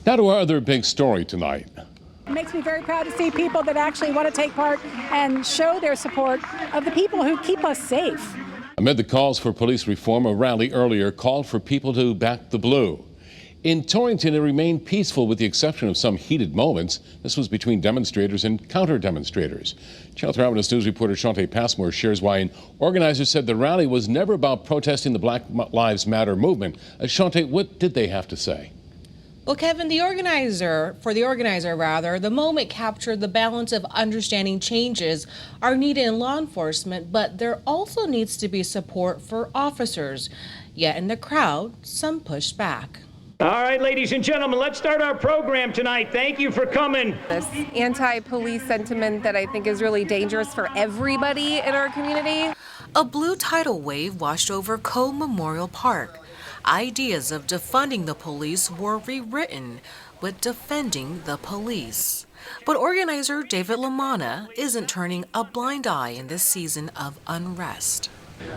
Now to our other big story tonight. It makes me very proud to see people that actually want to take part and show their support of the people who keep us safe. Amid the calls for police reform, a rally earlier called for people to back the blue. In Torrington, it remained peaceful with the exception of some heated moments. This was between demonstrators and counter-demonstrators. Channel 3 Eyewitness News reporter SHAWNTE PASSMORE shares why an organizer said the rally was never about protesting the Black Lives Matter movement. SHAWNTE, what did they have to say? Well, Kevin, the organizer, the moment captured the balance of understanding changes are needed in law enforcement, but there also needs to be support for officers. Yet in the crowd, some pushed back. All right, ladies and gentlemen, let's start our program tonight. Thank you for coming. This anti-police sentiment that I think is really dangerous for everybody in our community. A blue tidal wave washed over Cole Memorial Park. Ideas of defunding the police were rewritten with defending the police. But organizer David LAMANNA isn't turning a blind eye in this season of unrest.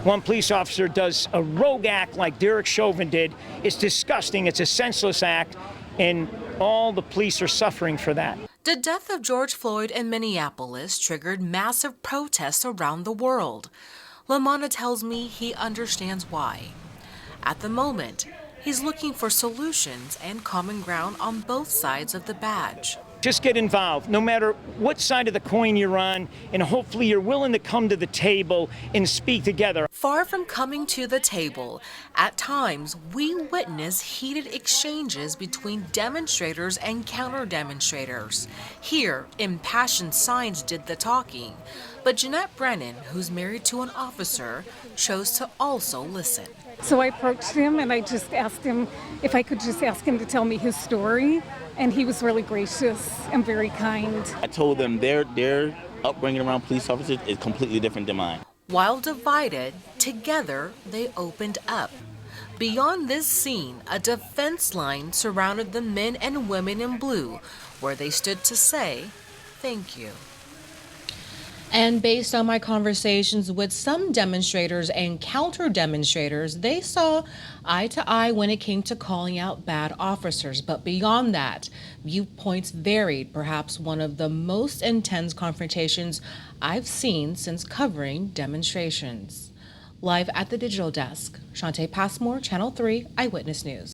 One police officer does a rogue act like Derek Chauvin did. It's disgusting. It's a senseless act, and all the police are suffering for that. The death of George Floyd in Minneapolis triggered massive protests around the world. LAMANNA tells me he understands why. At the moment, he's looking for solutions and common ground on both sides of the badge. Just get involved, no matter what side of the coin you're on, and hopefully you're willing to come to the table and speak together. Far from coming to the table, at times we witness heated exchanges between demonstrators and counter-demonstrators. Here, impassioned signs did the talking, but Jeanette Brennan, who's married to an officer, chose to also listen. So I approached him and I just asked him if I could just ask him to tell me his story. And he was really gracious and very kind. I told them their upbringing around police officers is completely different than mine. While divided, together they opened up. Beyond this scene, a defense line surrounded the men and women in blue, where they stood to say, thank you. And based on my conversations with some demonstrators and counter-demonstrators, they saw eye to eye when it came to calling out bad officers. But beyond that, viewpoints varied, perhaps one of the most intense confrontations I've seen since covering demonstrations. Live at the digital desk, SHAWNTE PASSMORE, Channel 3 Eyewitness News.